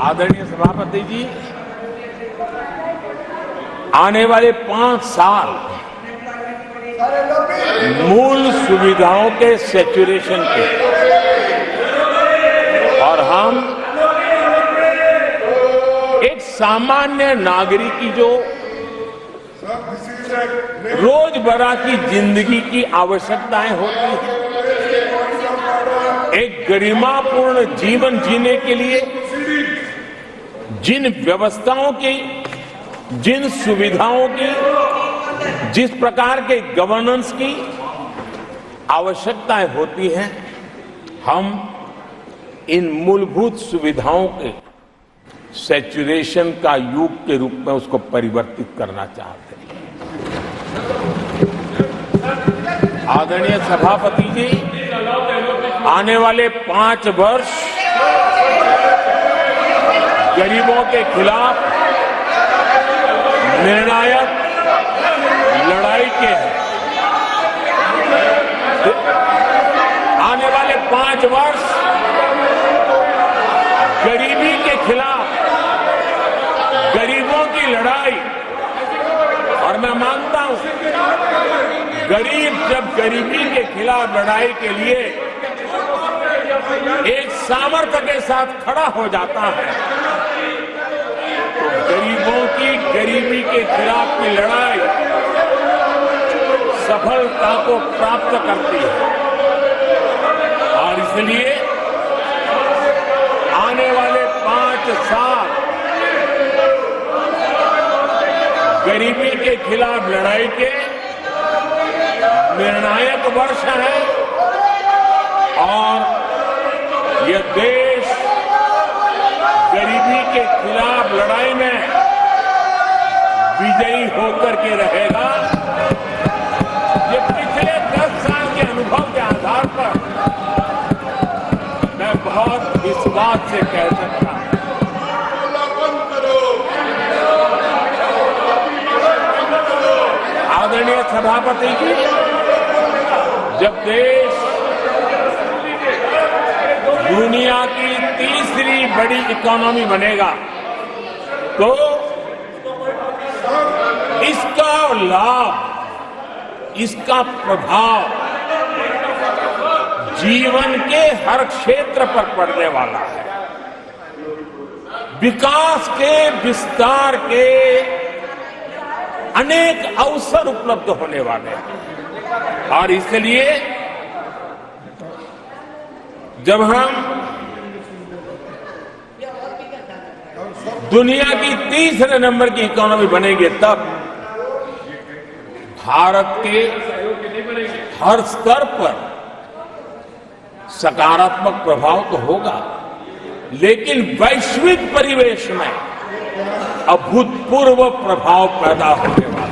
आदरणीय सभापति जी, आने वाले 5 साल मूल सुविधाओं के सैचुरेशन के और हम एक सामान्य नागरिक की जो रोजमर्रा की जिंदगी की आवश्यकताएं होती हैं, एक गरिमापूर्ण जीवन जीने के लिए जिन व्यवस्थाओं की, जिन सुविधाओं की, जिस प्रकार के गवर्नेंस की आवश्यकताएं होती हैं, हम इन मूलभूत सुविधाओं के सैचुरेशन का युग के रूप में उसको परिवर्तित करना चाहते हैं। आदरणीय सभापति जी, आने वाले 5 वर्ष गरीबों के खिलाफ निर्णायक लड़ाई के हैं। आने वाले 5 वर्ष गरीबी के खिलाफ गरीबों की लड़ाई, और मैं मानता हूं गरीब जब गरीबी के खिलाफ लड़ाई के लिए एक सामर्थ्य के साथ खड़ा हो जाता है तो गरीबों की गरीबी के खिलाफ की लड़ाई सफलता को प्राप्त करती है। और इसलिए आने वाले 5 साल गरीबी के खिलाफ लड़ाई के निर्णायक वर्ष है और यह देश गरीबी के खिलाफ लड़ाई में विजयी होकर के रहेगा। ये पिछले 10 साल के अनुभव के आधार पर मैं बहुत विश्वास से कह सकता हूं। आदरणीय सभापति जी, जब देश दुनिया की तीसरी बड़ी इकोनॉमी बनेगा तो इसका लाभ, इसका प्रभाव जीवन के हर क्षेत्र पर पड़ने वाला है। विकास के विस्तार के अनेक अवसर उपलब्ध होने वाले हैं और इसलिए जब हम दुनिया की तीसरे नंबर की इकोनॉमी बनेंगे तब भारत के हर स्तर पर सकारात्मक प्रभाव तो होगा, लेकिन वैश्विक परिवेश में अभूतपूर्व प्रभाव पैदा होने वाला है।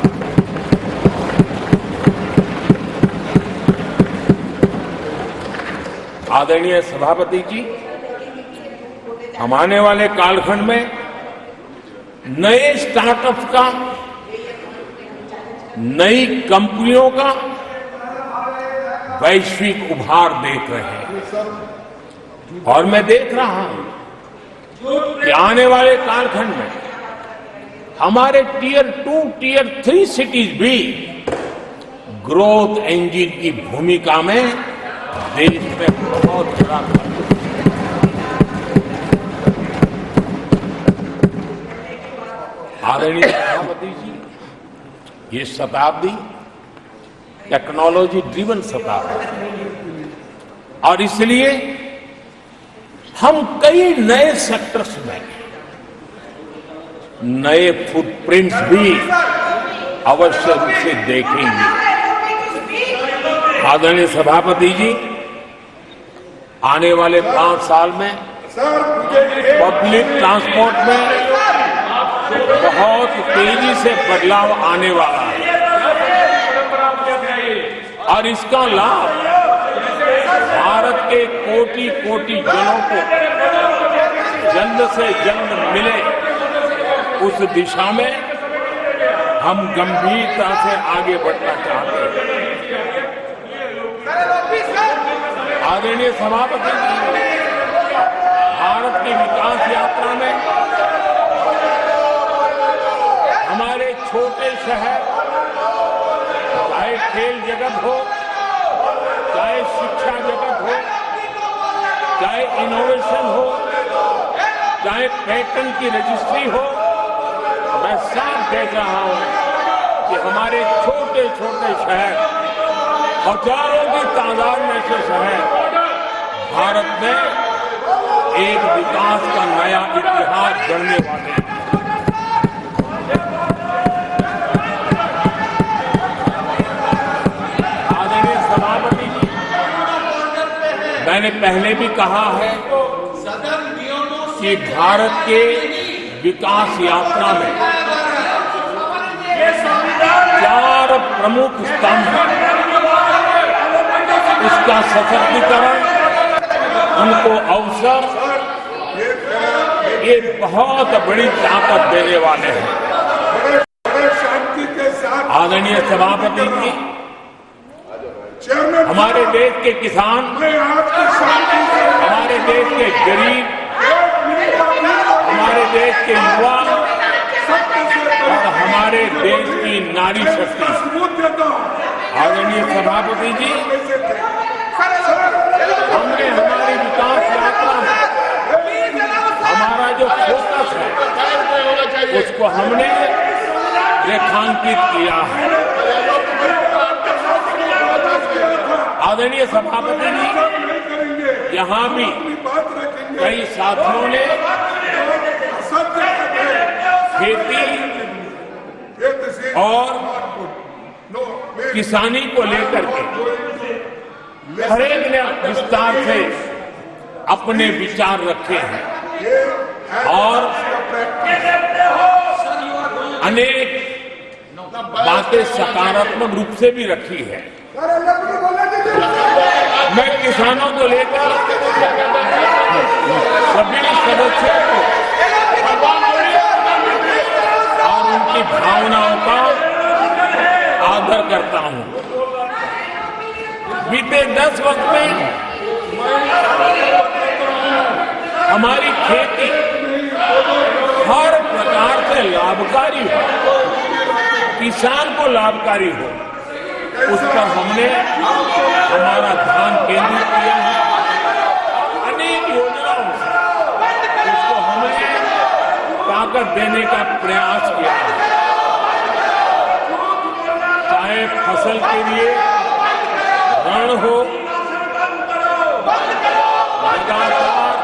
आदरणीय सभापति जी, हम आने वाले कालखंड में नए स्टार्टअप्स का, नई कंपनियों का वैश्विक उभार देख रहे हैं और मैं देख रहा हूं कि आने वाले कालखंड में हमारे टियर 2, टियर 3 सिटीज भी ग्रोथ इंजन की भूमिका में देश में बहुत बड़ा आदरणीय सभापति जी, ये शताब्दी टेक्नोलॉजी ड्रिवन शताब्दी और इसलिए हम कई नए सेक्टर्स में नए फुटप्रिंट्स भी अवश्य रूप से देखेंगे। आदरणीय सभापति जी, आने वाले 5 साल में पब्लिक ट्रांसपोर्ट में बहुत तेजी से बदलाव आने वाला है और इसका लाभ भारत के कोटि-कोटि जनों को जल्द से जल्द मिले, उस दिशा में हम गंभीरता से आगे बढ़ना चाहते हैं। आदरणीय सभापति जी, भारत की विकास यात्रा में हमारे छोटे शहर, चाहे खेल जगत हो, चाहे शिक्षा जगत हो, चाहे इनोवेशन हो, चाहे पेटेंट की रजिस्ट्री हो, मैं साफ देख रहा हूं कि हमारे छोटे छोटे शहर, हजारों की तादाद में से शहर भारत में एक विकास का नया इतिहास गढ़ने वाले हैं। आदरणीय सभापति जी, मैंने पहले भी कहा है कि भारत के विकास यात्रा में 4 प्रमुख स्तंभ हैं। उसका सशक्तिकरण, उनको अवसर, ये बहुत बड़ी ताकत देने वाले हैं। आदरणीय सभापति जी, हमारे देश के किसान, हमारे देश के गरीब, हमारे देश के युवा और हमारे देश की नारी शक्ति, आदरणीय सभापति जी, हमने हमारी विकास यात्रा में हमारा जो फोकस है उसको हमने रेखांकित किया है। आदरणीय सभापति जी, यहाँ भी कई साथियों ने खेती और किसानी को लेकर के हर एक ने विस्तार से अपने विचार रखे हैं और अनेक बातें सकारात्मक रूप से भी रखी है। मैं किसानों को लेकर सभी सदस्यों को और उनकी भावनाओं का आदर करता हूं। बीते 10 वर्ष में हमारी खेती हर प्रकार से लाभकारी हो, किसान को लाभकारी हो, उस पर हमने हमारा ध्यान केंद्रित किया है। अनेक योजनाओं से उसको हमने ताकत देने का प्रयास किया है। चाहे फसल के लिए ऋण हो, लगातार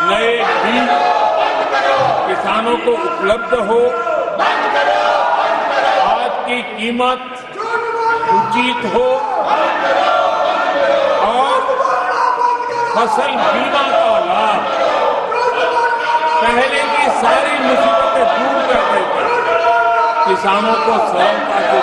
नए बीज किसानों को उपलब्ध हो, आज की कीमत उचित हो और फसल बीमा का लाभ पहले की सारी मुसीबतें दूर कर देकर किसानों को सरलता से